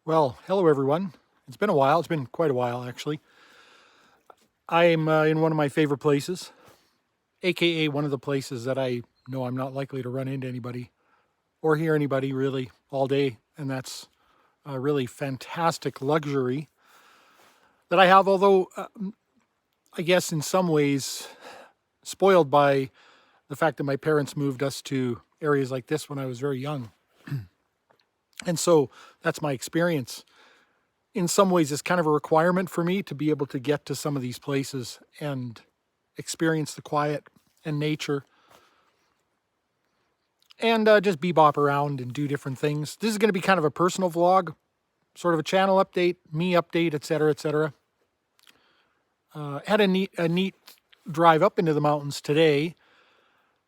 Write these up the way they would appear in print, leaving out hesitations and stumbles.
Well, hello everyone. It's been a while. It's been quite a while, actually. I'm in one of my favorite places, aka one of the places that I know I'm not likely to run into anybody or hear anybody really all day, and that's a really fantastic luxury that I have. Although I guess in some ways spoiled by the fact that my parents moved us to areas like this when I was very young, and so that's my experience. In some ways, it's kind of a requirement for me to be able to get to some of these places and experience the quiet and nature and just bebop around and do different things. This is going to be kind of a personal vlog, sort of a channel update, me update, etc., etc. Had a neat drive up into the mountains today.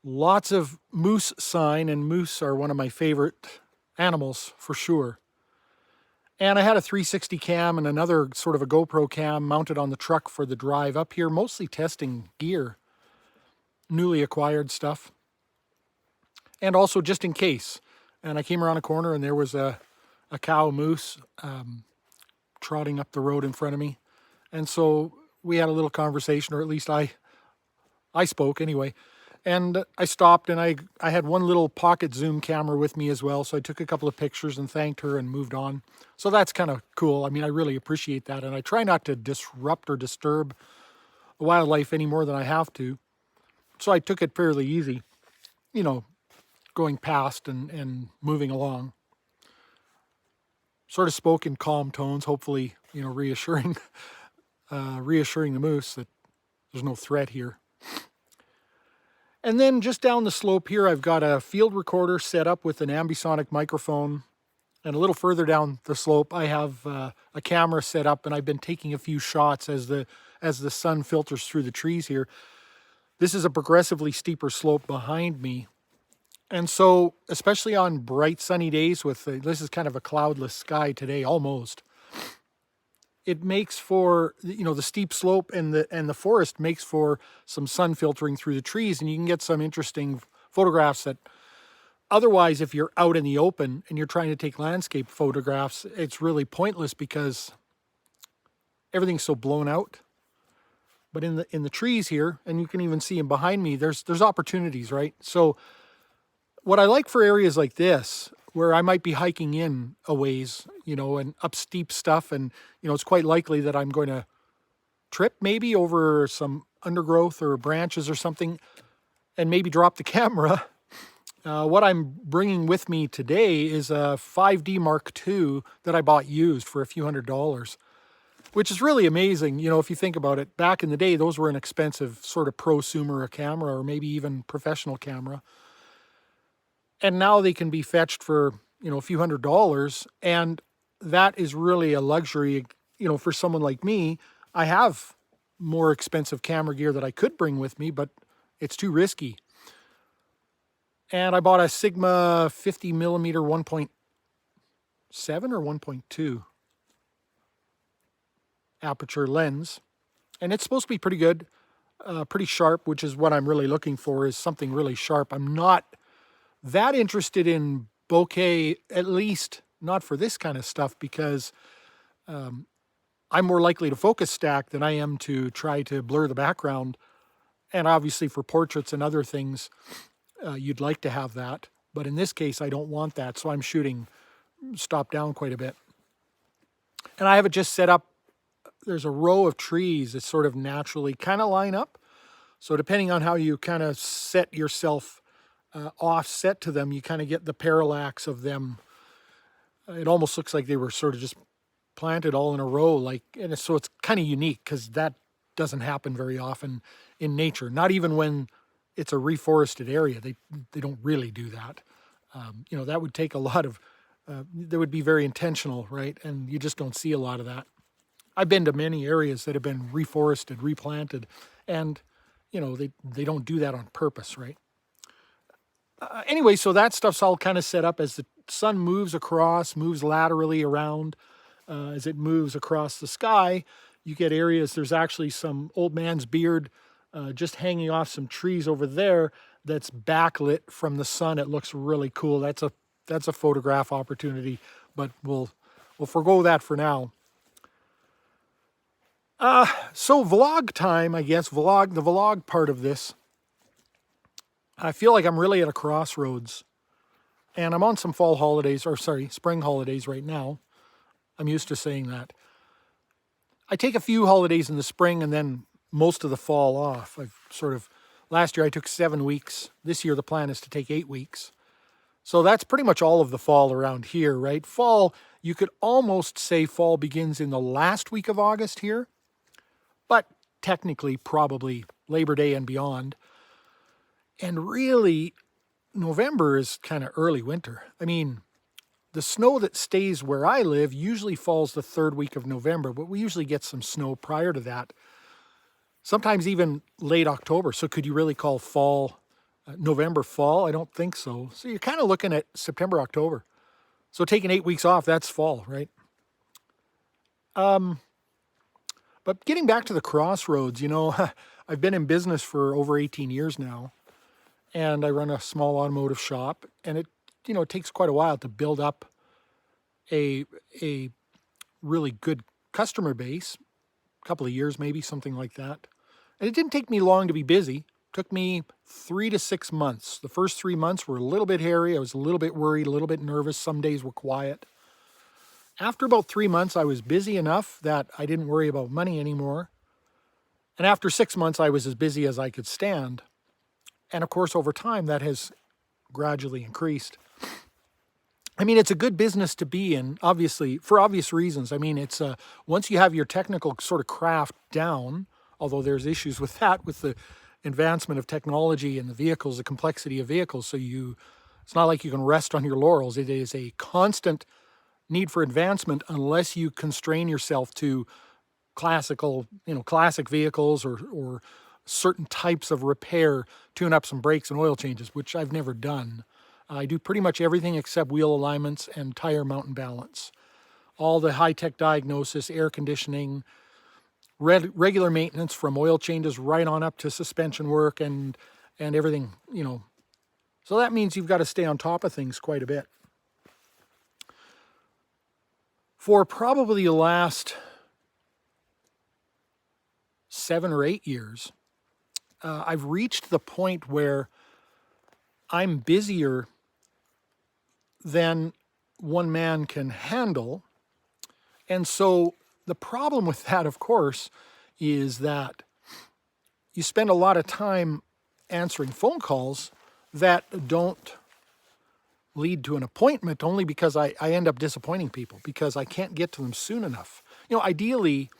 Lots of moose sign, and moose are one of my favorite animals for sure. And I had a 360 cam and another sort of a GoPro cam mounted on the truck for the drive up here, mostly testing gear, newly acquired stuff, and also just in case. And I came around a corner and there was a cow moose trotting up the road in front of me. And so we had a little conversation, or at least I spoke anyway. And I stopped, and I had one little pocket zoom camera with me as well. So I took a couple of pictures and thanked her and moved on. So that's kind of cool. I mean, I really appreciate that. And I try not to disrupt or disturb the wildlife any more than I have to. So I took it fairly easy, you know, going past and moving along. Sort of spoke in calm tones, hopefully, reassuring, reassuring the moose that there's no threat here. And then just down the slope here, I've got a field recorder set up with an ambisonic microphone. And a little further down the slope, I have a camera set up, and I've been taking a few shots as the sun filters through the trees here. This is a progressively steeper slope behind me. And so, especially on bright sunny days this is kind of a cloudless sky today, almost. It makes for, the steep slope and the forest makes for some sun filtering through the trees, and you can get some interesting photographs that otherwise, if you're out in the open and you're trying to take landscape photographs, it's really pointless because everything's so blown out. But in the trees here, and you can even see them behind me, there's opportunities, right? So what I like for areas like this, where I might be hiking in a ways, and up steep stuff, and, it's quite likely that I'm going to trip maybe over some undergrowth or branches or something and maybe drop the camera. What I'm bringing with me today is a 5D Mark II that I bought used for a few $100s, which is really amazing. If you think about it, back in the day, those were an expensive sort of prosumer camera, or maybe even professional camera. And now they can be fetched for, a few $100s. And that is really a luxury, for someone like me. I have more expensive camera gear that I could bring with me, but it's too risky. And I bought a Sigma 50 millimeter 1.7 or 1.2 aperture lens. And it's supposed to be pretty good, pretty sharp, which is what I'm really looking for, is something really sharp. I'm not that interested in bokeh, at least not for this kind of stuff, because I'm more likely to focus stack than I am to try to blur the background. And obviously for portraits and other things, you'd like to have that. But in this case, I don't want that. So I'm shooting stop down quite a bit. And I have it just set up. There's a row of trees that sort of naturally kind of line up. So depending on how you kind of set yourself offset to them, you kind of get the parallax of them. It almost looks like they were sort of just planted all in a row, so it's kind of unique because that doesn't happen very often in nature. Not even when it's a reforested area, they don't really do that. That would take a lot of, that would be very intentional, right? And you just don't see a lot of that. I've been to many areas that have been reforested, replanted, and they don't do that on purpose, right? Anyway, so that stuff's all kind of set up as the sun moves laterally around. As it moves across the sky, you get areas. There's actually some old man's beard just hanging off some trees over there that's backlit from the sun. It looks really cool. That's a photograph opportunity, but we'll we'll forgo that for now. So vlog time, I guess, the vlog part of this. I feel like I'm really at a crossroads. And I'm on some spring holidays right now. I'm used to saying that. I take a few holidays in the spring and then most of the fall off. Last year I took 7 weeks. This year the plan is to take 8 weeks. So that's pretty much all of the fall around here, right? Fall, you could almost say fall begins in the last week of August here, but technically probably Labor Day and beyond. And really, November is kind of early winter. I mean, the snow that stays where I live usually falls the 3rd week of November, but we usually get some snow prior to that. Sometimes even late October. So could you really call fall, November fall? I don't think so. So you're kind of looking at September, October. So taking 8 weeks off, that's fall, right? But getting back to the crossroads, I've been in business for over 18 years now. And I run a small automotive shop, and it takes quite a while to build up a really good customer base, a couple of years maybe, something like that. And it didn't take me long to be busy. It took me 3 to 6 months. The first 3 months were a little bit hairy. I was a little bit worried, a little bit nervous. Some days were quiet. After about 3 months, I was busy enough that I didn't worry about money anymore. And after 6 months, I was as busy as I could stand. And of course, over time, that has gradually increased. I mean, it's a good business to be in, obviously, for obvious reasons. I mean, it's once you have your technical sort of craft down, although there's issues with that, with the advancement of technology and the vehicles, the complexity of vehicles. So it's not like you can rest on your laurels. It is a constant need for advancement unless you constrain yourself to classic vehicles or certain types of repair, tune up some brakes and oil changes, which I've never done. I do pretty much everything except wheel alignments and tire mount and balance. All the high-tech diagnosis, air conditioning, regular maintenance from oil changes right on up to suspension work and everything, So that means you've got to stay on top of things quite a bit. For probably the last 7 or 8 years, I've reached the point where I'm busier than one man can handle. And so the problem with that, of course, is that you spend a lot of time answering phone calls that don't lead to an appointment only because I end up disappointing people because I can't get to them soon enough. Ideally,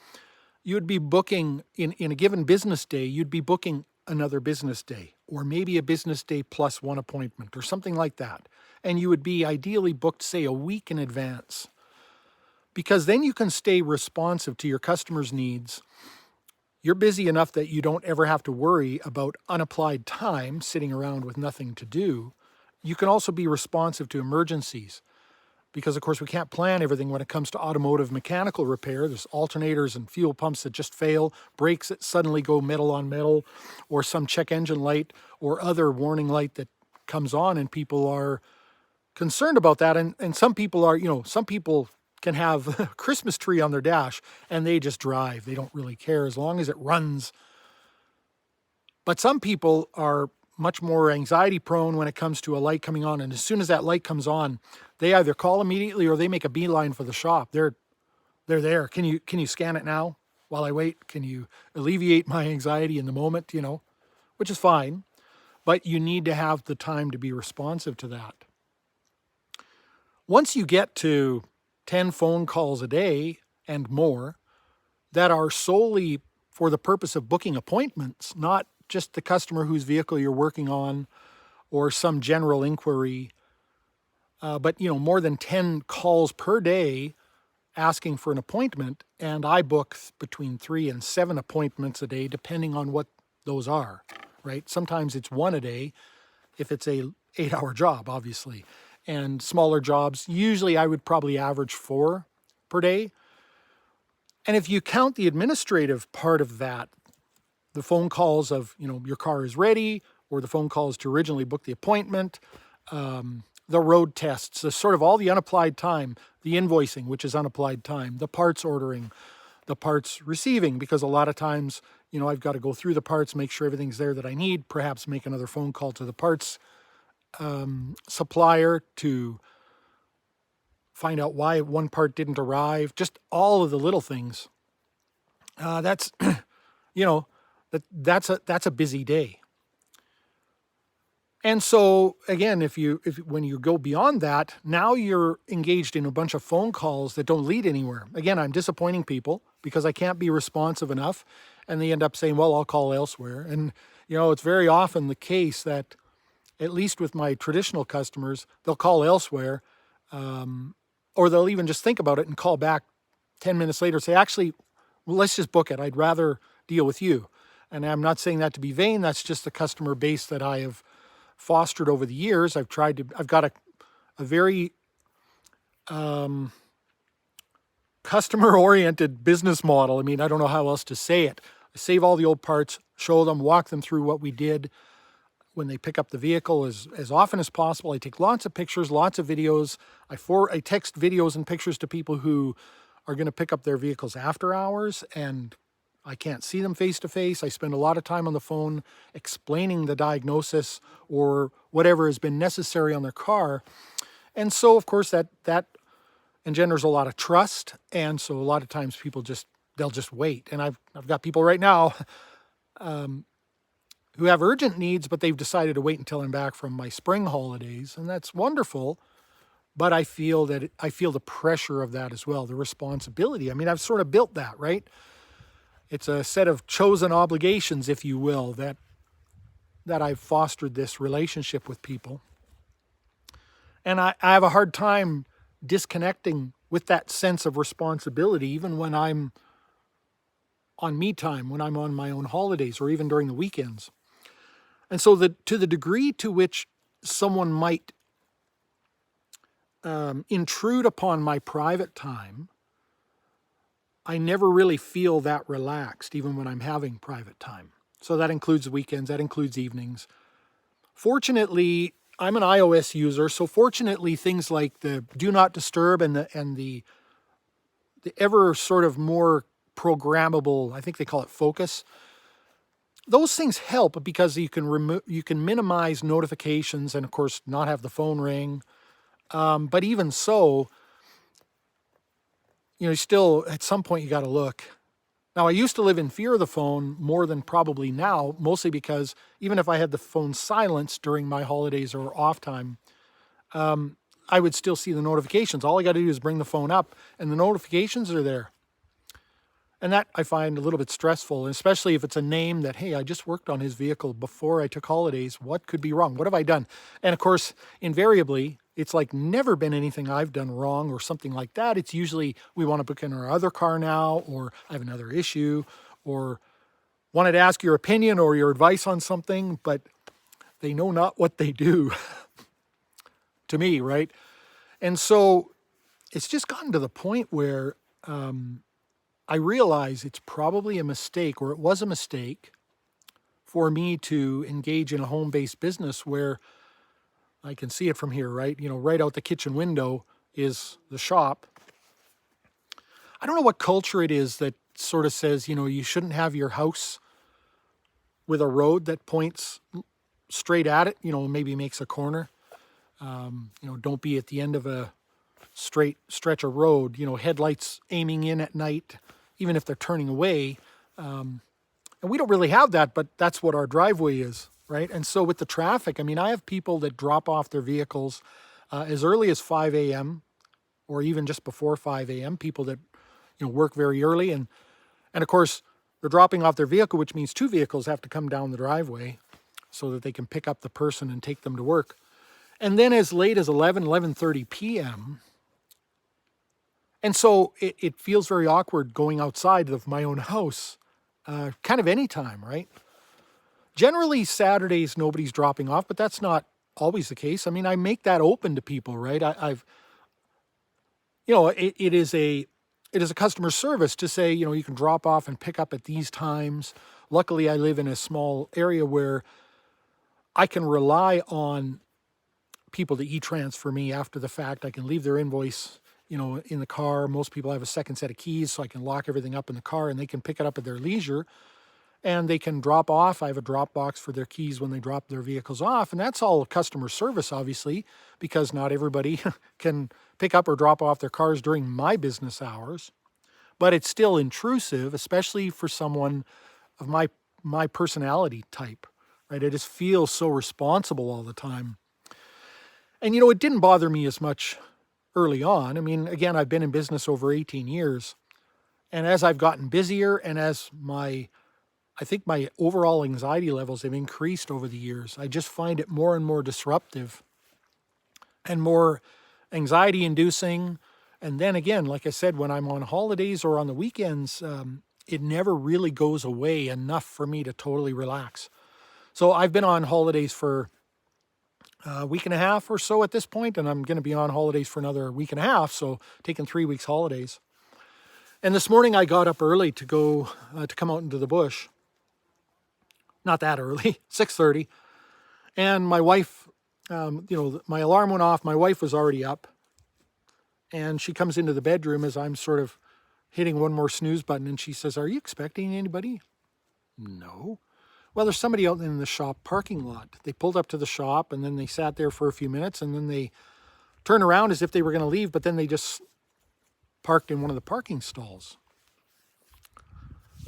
you'd be booking in a given business day, you'd be booking another business day or maybe a business day plus one appointment or something like that. And you would be ideally booked, say, a week in advance because then you can stay responsive to your customers' needs. You're busy enough that you don't ever have to worry about unapplied time sitting around with nothing to do. You can also be responsive to emergencies because, of course, we can't plan everything when it comes to automotive mechanical repair. There's alternators and fuel pumps that just fail, brakes that suddenly go metal on metal, or some check engine light or other warning light that comes on, and people are concerned about that. And some people are, some people can have a Christmas tree on their dash and they just drive. They don't really care as long as it runs. But some people are much more anxiety prone when it comes to a light coming on. And as soon as that light comes on, they either call immediately or they make a beeline for the shop. They're there. Can you scan it now while I wait? Can you alleviate my anxiety in the moment, which is fine. But you need to have the time to be responsive to that. Once you get to 10 phone calls a day and more that are solely for the purpose of booking appointments, not just the customer whose vehicle you're working on or some general inquiry, but more than 10 calls per day asking for an appointment, and I book between 3 and 7 appointments a day depending on what those are, right? Sometimes it's 1 a day if it's a 8-hour job, obviously. And smaller jobs, usually I would probably average 4 per day. And if you count the administrative part of that, the phone calls of, your car is ready, or the phone calls to originally book the appointment, the road tests, the sort of all the unapplied time, the invoicing, which is unapplied time, the parts ordering, the parts receiving, because a lot of times, I've got to go through the parts, make sure everything's there that I need, perhaps make another phone call to the parts supplier to find out why one part didn't arrive, just all of the little things. That's, that's a busy day. And so again, when you go beyond that, now you're engaged in a bunch of phone calls that don't lead anywhere. Again, I'm disappointing people because I can't be responsive enough, and they end up saying, well, I'll call elsewhere. And, it's very often the case that, at least with my traditional customers, they'll call elsewhere, or they'll even just think about it and call back 10 minutes later and say, actually, well, let's just book it. I'd rather deal with you. And I'm not saying that to be vain. That's just the customer base that I have fostered over the years. I've got a very customer-oriented business model. I mean, I don't know how else to say it. I save all the old parts, show them, walk them through what we did when they pick up the vehicle as often as possible. I take lots of pictures, lots of videos. I text videos and pictures to people who are going to pick up their vehicles after hours, and I can't see them face to face. I spend a lot of time on the phone explaining the diagnosis or whatever has been necessary on their car. And so, of course, that engenders a lot of trust. And so a lot of times people they'll just wait. And I've got people right now who have urgent needs, but they've decided to wait until I'm back from my spring holidays. And that's wonderful. But I feel the pressure of that as well, the responsibility. I mean, I've sort of built that, right? It's a set of chosen obligations, if you will, that I've fostered this relationship with people. And I have a hard time disconnecting with that sense of responsibility, even when I'm on me time, when I'm on my own holidays, or even during the weekends. And so to the degree to which someone might intrude upon my private time, I never really feel that relaxed, even when I'm having private time. So that includes weekends, that includes evenings. Fortunately, I'm an iOS user, so fortunately things like the Do Not Disturb and the ever sort of more programmable, I think they call it Focus, those things help because you can minimize notifications and, of course, not have the phone ring. But even so, still at some point you got to look. Now, I used to live in fear of the phone more than probably now, mostly because even if I had the phone silenced during my holidays or off time, I would still see the notifications. All I got to do is bring the phone up and the notifications are there. And that I find a little bit stressful, especially if it's a name that, hey, I just worked on his vehicle before I took holidays. What could be wrong? What have I done? And of course, invariably, it's like never been anything I've done wrong or something like that. It's usually we want to book in our other car now, or I have another issue, or wanted to ask your opinion or your advice on something, but they know not what they do to me, right? And so it's just gotten to the point where I realize it's probably a mistake, or it was a mistake, for me to engage in a home-based business where I can see it from here, right? Right out the kitchen window is the shop. I don't know what culture it is that sort of says, you shouldn't have your house with a road that points straight at it, maybe makes a corner. Don't be at the end of a straight stretch of road, headlights aiming in at night, even if they're turning away. And we don't really have that, but that's what our driveway is, right? And so with the traffic, I have people that drop off their vehicles as early as 5 a.m. or even just before 5 a.m., people that, work very early. And of course, they're dropping off their vehicle, which means two vehicles have to come down the driveway so that they can pick up the person and take them to work. And then as late as 11:30 p.m., and so it feels very awkward going outside of my own house, kind of any time, right? Generally, Saturdays, nobody's dropping off, but that's not always the case. I make that open to people, right? It is a customer service to say, you can drop off and pick up at these times. Luckily, I live in a small area where I can rely on people to e-transfer me after the fact. I can leave their invoice, in the car. Most people have a second set of keys, so I can lock everything up in the car and they can pick it up at their leisure. And they can drop off. I have a drop box for their keys when they drop their vehicles off. And that's all customer service, obviously, because not everybody can pick up or drop off their cars during my business hours. But it's still intrusive, especially for someone of my personality type, right? I just feel so responsible all the time. And, it didn't bother me as much early on. I mean, again, I've been in business over 18 years. And as I've gotten busier and as I think my overall anxiety levels have increased over the years, I just find it more and more disruptive and more anxiety inducing. And then again, like I said, when I'm on holidays or on the weekends, it never really goes away enough for me to totally relax. So I've been on holidays for a week and a half or so at this point, and I'm going to be on holidays for another week and a half, so taking 3 weeks holidays. And this morning I got up early to go to come out into the bush. Not that early, 6:30. And my wife, my alarm went off. My wife was already up. And she comes into the bedroom as I'm sort of hitting one more snooze button. And she says, "Are you expecting anybody?" No. Well, there's somebody out in the shop parking lot. They pulled up to the shop and then they sat there for a few minutes and then they turned around as if they were going to leave, but then they just parked in one of the parking stalls.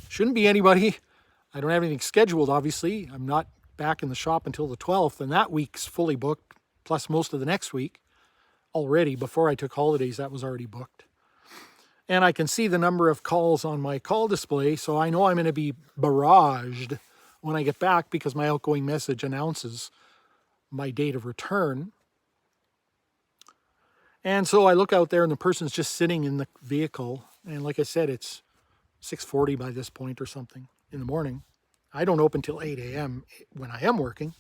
Shouldn't be anybody. I don't have anything scheduled, obviously. I'm not back in the shop until the 12th, and that week's fully booked, plus most of the next week already. Before I took holidays, that was already booked. And I can see the number of calls on my call display, so I know I'm going to be barraged when I get back because my outgoing message announces my date of return. And so I look out there, and the person's just sitting in the vehicle, and like I said, it's 6:40 by this point or something in the morning. I don't open till 8 a.m. when I am working.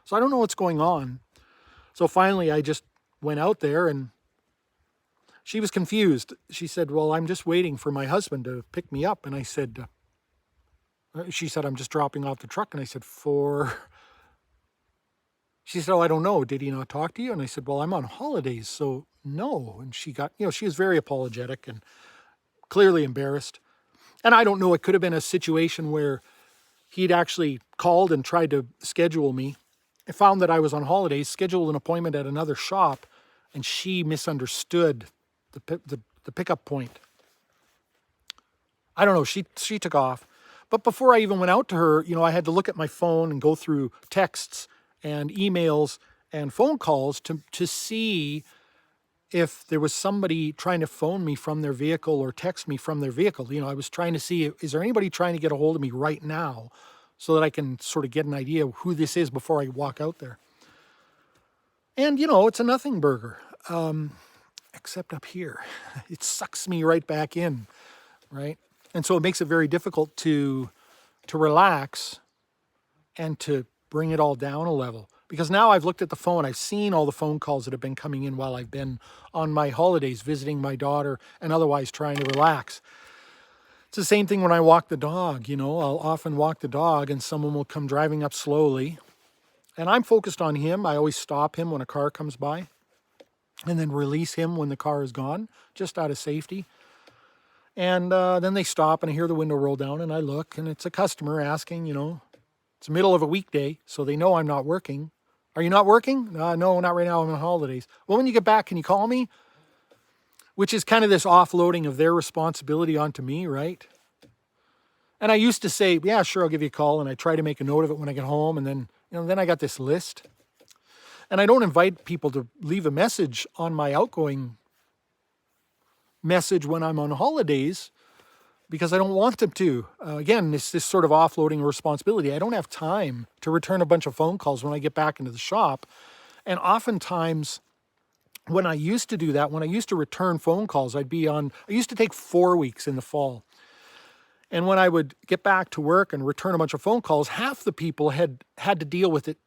So I don't know what's going on. So finally I just went out there and she was confused. She said, "Well, I'm just waiting for my husband to pick me up." And I said, she said, "I'm just dropping off the truck." And I said, she said, "Oh, I don't know. Did he not talk to you?" And I said, "Well, I'm on holidays, so no." And she got, she was very apologetic and clearly embarrassed. And I don't know, it could have been a situation where he'd actually called and tried to schedule me. I found that I was on holidays, scheduled an appointment at another shop, and she misunderstood the pickup point. I don't know, she took off. But before I even went out to her, I had to look at my phone and go through texts and emails and phone calls to see if there was somebody trying to phone me from their vehicle or text me from their vehicle. I was trying to see, is there anybody trying to get a hold of me right now so that I can sort of get an idea of who this is before I walk out there. And, it's a nothing burger, except up here. It sucks me right back in, right? And so it makes it very difficult to relax and to bring it all down a level. Because now I've looked at the phone, I've seen all the phone calls that have been coming in while I've been on my holidays, visiting my daughter and otherwise trying to relax. It's the same thing when I walk the dog, I'll often walk the dog and someone will come driving up slowly. And I'm focused on him. I always stop him when a car comes by and then release him when the car is gone, just out of safety. And then they stop and I hear the window roll down and I look and it's a customer asking, it's the middle of a weekday, so they know I'm not working. "Are you not working?" No, not right now. I'm on holidays." "Well, when you get back, can you call me?" Which is kind of this offloading of their responsibility onto me, right? And I used to say, "Yeah, sure, I'll give you a call." And I try to make a note of it when I get home. And then, then I got this list. And I don't invite people to leave a message on my outgoing message when I'm on holidays because I don't want them to. Again, it's this sort of offloading responsibility. I don't have time to return a bunch of phone calls when I get back into the shop. And oftentimes, when I used to do that, when I used to return phone calls, I used to take 4 weeks in the fall. And when I would get back to work and return a bunch of phone calls, half the people had to deal with it,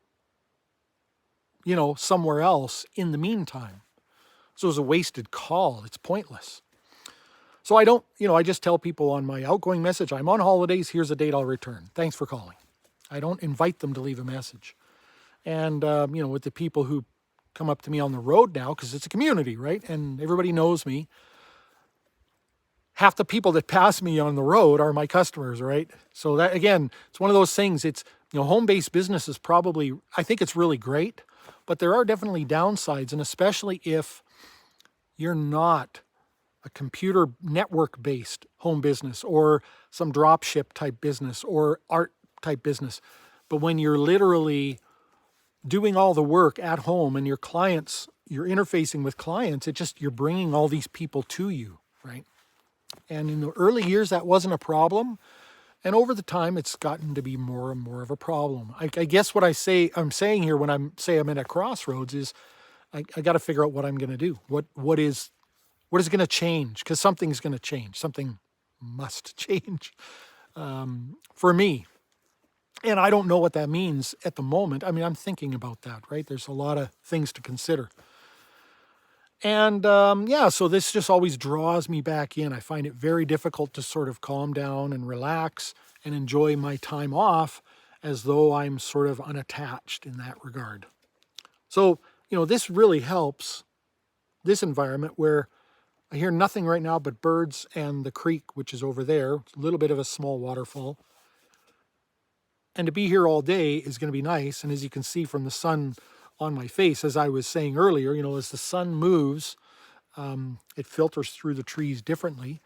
somewhere else in the meantime. So it was a wasted call. It's pointless. So I don't, I just tell people on my outgoing message, "I'm on holidays, here's a date I'll return. Thanks for calling." I don't invite them to leave a message. And, with the people who come up to me on the road now because it's a community, right? And everybody knows me. Half the people that pass me on the road are my customers, right? So that, again, it's one of those things. It's, home-based business is probably, I think it's really great, but there are definitely downsides, and especially if you're not a computer network-based home business or some drop ship type business or art type business. But when you're literally doing all the work at home and your clients, you're interfacing with clients, you're bringing all these people to you, right? And in the early years, that wasn't a problem. And over the time, it's gotten to be more and more of a problem. I guess what I'm saying here when I'm at a crossroads is I got to figure out what I'm going to do. What is going to change? Because something's going to change. Something must change for me. And I don't know what that means at the moment. I mean, I'm thinking about that, right? There's a lot of things to consider. And so this just always draws me back in. I find it very difficult to sort of calm down and relax and enjoy my time off as though I'm sort of unattached in that regard. So, this really helps this environment where I hear nothing right now but birds and the creek, which is over there, a little bit of a small waterfall. And to be here all day is going to be nice. And as you can see from the sun on my face, as I was saying earlier, as the sun moves, it filters through the trees differently.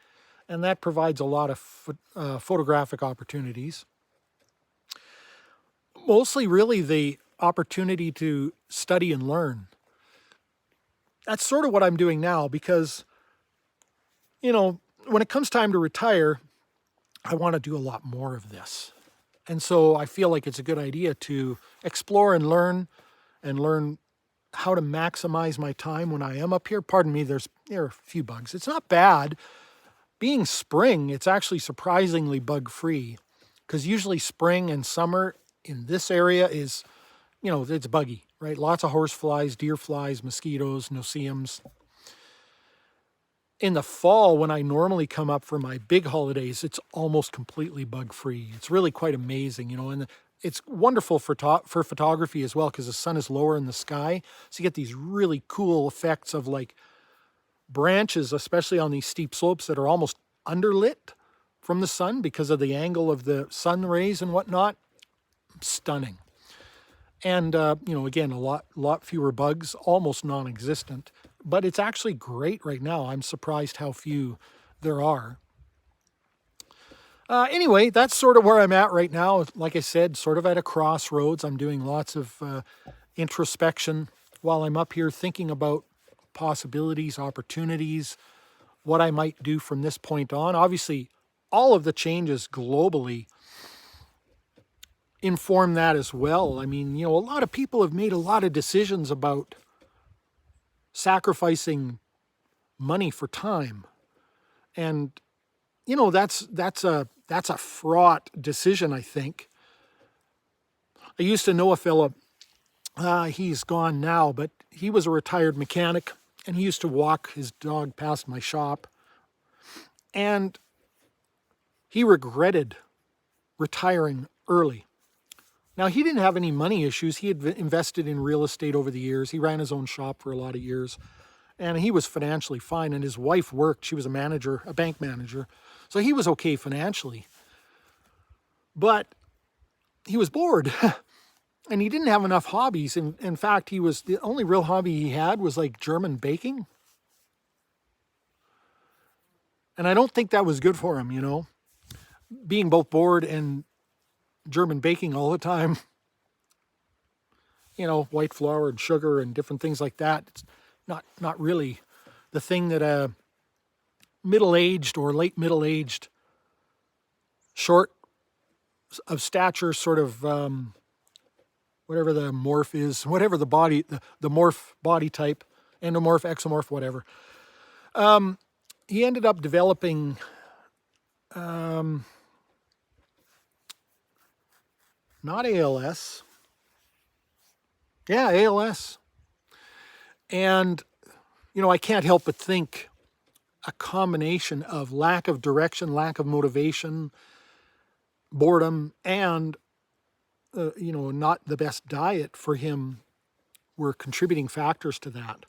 And that provides a lot of photographic opportunities. Mostly really the opportunity to study and learn. That's sort of what I'm doing now because, when it comes time to retire, I want to do a lot more of this. And so I feel like it's a good idea to explore and learn how to maximize my time when I am up here. Pardon me, there are a few bugs. It's not bad. Being spring, it's actually surprisingly bug-free because usually spring and summer in this area is, it's buggy, right? Lots of horseflies, deer flies, mosquitoes, no-see-ums. In the fall, when I normally come up for my big holidays, it's almost completely bug-free. It's really quite amazing, and it's wonderful for photography as well because the sun is lower in the sky. So you get these really cool effects of like branches, especially on these steep slopes that are almost underlit from the sun because of the angle of the sun rays and whatnot. Stunning. And, again, a lot fewer bugs, almost non-existent. But it's actually great right now. I'm surprised how few there are. Anyway, that's sort of where I'm at right now. Like I said, sort of at a crossroads. I'm doing lots of introspection while I'm up here thinking about possibilities, opportunities, what I might do from this point on. Obviously, all of the changes globally inform that as well. I mean, a lot of people have made a lot of decisions about sacrificing money for time. And, that's a fraught decision, I think. I used to know a fellow, he's gone now, but he was a retired mechanic and he used to walk his dog past my shop. And he regretted retiring early. Now, he didn't have any money issues. He had invested in real estate over the years. He ran his own shop for a lot of years. And he was financially fine. And his wife worked. She was a bank manager. So he was okay financially. But he was bored. And he didn't have enough hobbies. In fact, the only real hobby he had was like German baking. And I don't think that was good for him, being both bored and German baking all the time, white flour and sugar and different things like that. It's not really the thing that a middle-aged or late middle-aged, short of stature sort of, whatever the morph is, whatever the body, the morph body type, endomorph, exomorph, whatever. He ended up developing not ALS. Yeah, ALS. And, I can't help but think a combination of lack of direction, lack of motivation, boredom, and, not the best diet for him were contributing factors to that.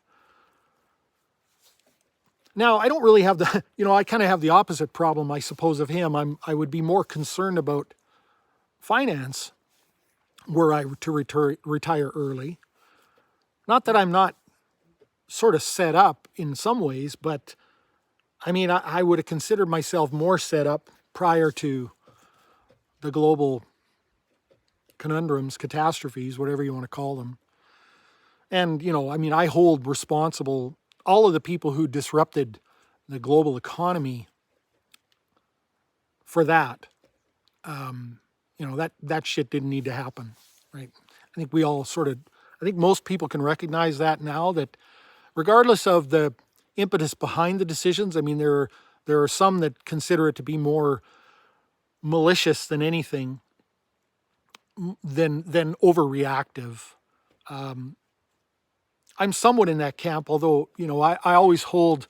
Now, I don't really have the, I kind of have the opposite problem, I suppose, of him. I would be more concerned about finance were I to retire early. Not that I'm not sort of set up in some ways, but I mean, I would have considered myself more set up prior to the global conundrums, catastrophes, whatever you want to call them. And, I mean, I hold responsible all of the people who disrupted the global economy for that. That shit didn't need to happen, right? I think we all I think most people can recognize that now, that regardless of the impetus behind the decisions, I mean, there are some that consider it to be more malicious than anything, than overreactive. I'm somewhat in that camp, although, I always hold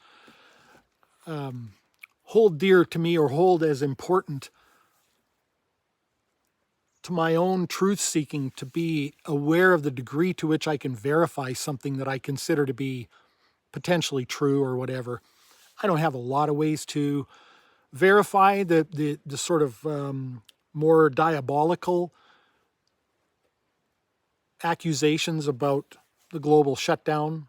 dear to me, or hold as important to my own truth seeking, to be aware of the degree to which I can verify something that I consider to be potentially true or whatever. I don't have a lot of ways to verify the sort of more diabolical accusations about the global shutdown.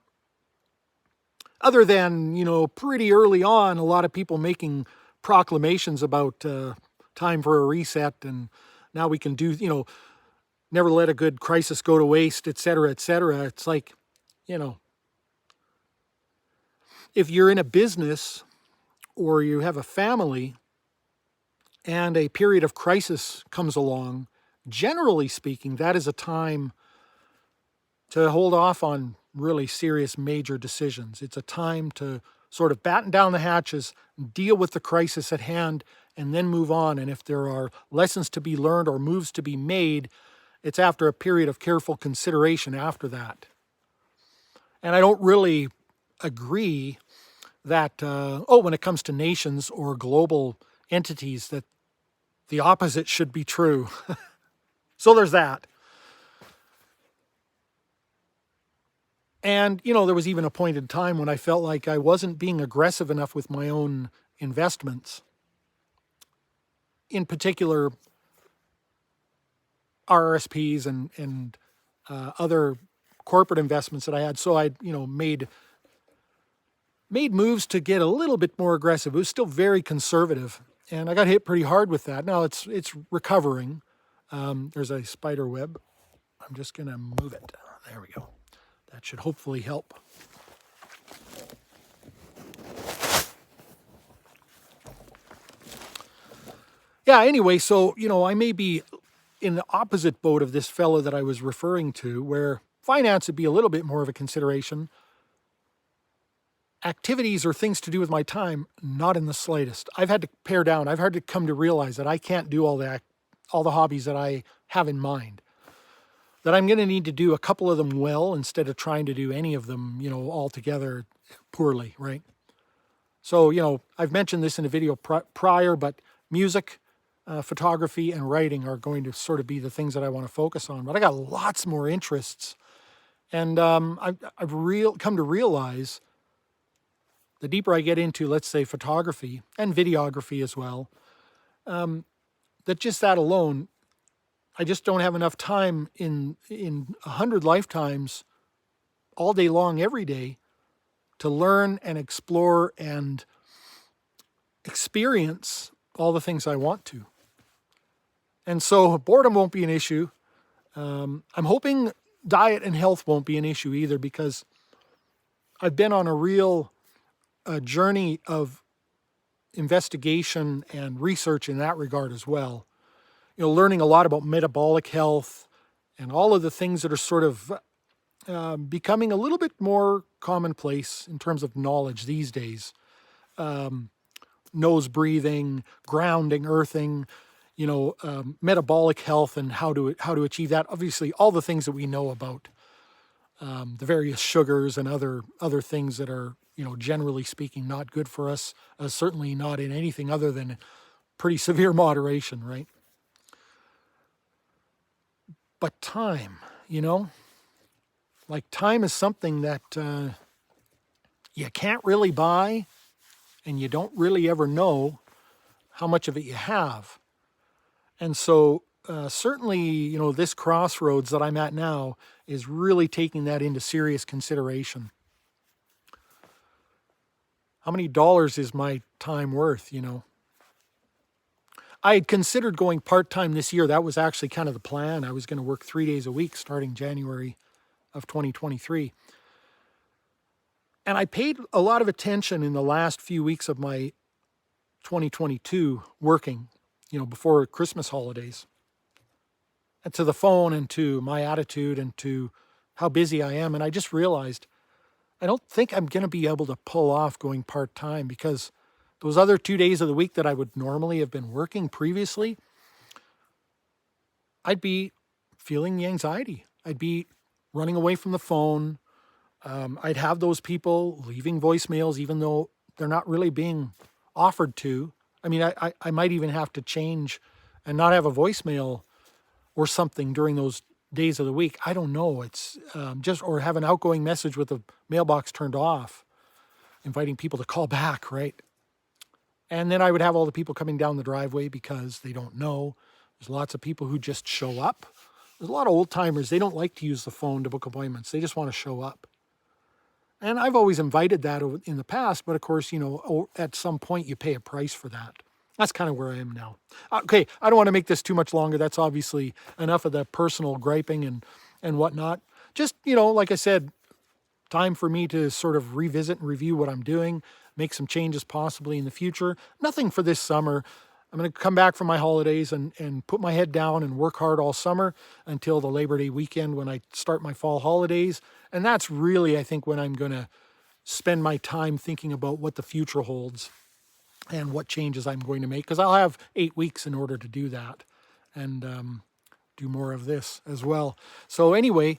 Other than, pretty early on, a lot of people making proclamations about time for a reset, and now we can do, never let a good crisis go to waste, et cetera, et cetera. It's like, if you're in a business or you have a family and a period of crisis comes along, generally speaking, that is a time to hold off on really serious major decisions. It's a time to sort of batten down the hatches, deal with the crisis at hand, and then move on. And if there are lessons to be learned or moves to be made, it's after a period of careful consideration after that. And I don't really agree that, when it comes to nations or global entities, that the opposite should be true. So there's that. And, there was even a point in time when I felt like I wasn't being aggressive enough with my own investments. In particular, RRSPs and other corporate investments that I had. So I, made moves to get a little bit more aggressive. It was still very conservative, and I got hit pretty hard with that. Now it's recovering. There's a spider web. I'm just going to move it. There we go. That should hopefully help. Yeah, anyway, so, I may be in the opposite boat of this fellow that I was referring to, where finance would be a little bit more of a consideration. Activities or things to do with my time, not in the slightest. I've had to pare down. I've had to come to realize that I can't do all the hobbies that I have in mind. That I'm going to need to do a couple of them well instead of trying to do any of them, altogether poorly, right? So, I've mentioned this in a video prior, but music, photography, and writing are going to sort of be the things that I want to focus on. But I got lots more interests. And I've come to realize, the deeper I get into, let's say, photography and videography as well, that just that alone, I just don't have enough time in 100 lifetimes, all day long, every day, to learn and explore and experience all the things I want to. And so boredom won't be an issue. I'm hoping diet and health won't be an issue either, because I've been on a real journey of investigation and research in that regard as well. Learning a lot about metabolic health and all of the things that are sort of becoming a little bit more commonplace in terms of knowledge these days. Nose breathing, grounding, earthing, metabolic health and how to achieve that. Obviously, all the things that we know about the various sugars and other things that are, generally speaking, not good for us. Certainly not in anything other than pretty severe moderation, right? But time, Like time is something that you can't really buy, and you don't really ever know how much of it you have. And so certainly, you know, this crossroads that I'm at now is really taking that into serious consideration. How many dollars is my time worth, you know? I had considered going part-time this year. That was actually kind of the plan. I was going to work 3 days a week starting January of 2023. And I paid a lot of attention in the last few weeks of my 2022 working, you know, before Christmas holidays, and to the phone and to my attitude and to how busy I am. And I just realized I don't think I'm going to be able to pull off going part-time, because those other 2 days of the week that I would normally have been working previously, I'd be feeling the anxiety. I'd be running away from the phone. I'd have those people leaving voicemails, even though they're not really being offered to. I mean, I might even have to change and not have a voicemail or something during those days of the week. I don't know. It's just, or have an outgoing message with the mailbox turned off, inviting people to call back, right? And then I would have all the people coming down the driveway because they don't know. There's lots of people who just show up. There's a lot of old timers. They don't like to use the phone to book appointments. They just want to show up. And I've always invited that in the past, but of course, you know, at some point you pay a price for that. That's kind of where I am now. Okay, I don't want to make this too much longer. That's obviously enough of the personal griping and whatnot. Just, you know, like I said, time for me to sort of revisit and review what I'm doing, make some changes possibly in the future. Nothing for this summer. I'm going to come back from my holidays and put my head down and work hard all summer until the Labor Day weekend when I start my fall holidays. And that's really, I think, when I'm going to spend my time thinking about what the future holds and what changes I'm going to make, because I'll have 8 weeks in order to do that and do more of this as well. So anyway,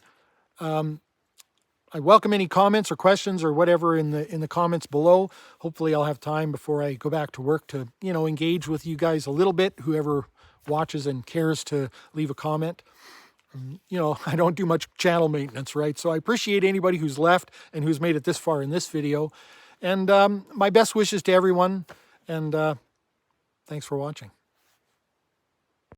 I welcome any comments or questions or whatever in the comments below. Hopefully I'll have time before I go back to work to, you know, engage with you guys a little bit, whoever watches and cares to leave a comment. You know, I don't do much channel maintenance, right? So I appreciate anybody who's left and who's made it this far in this video. And my best wishes to everyone. And thanks for watching.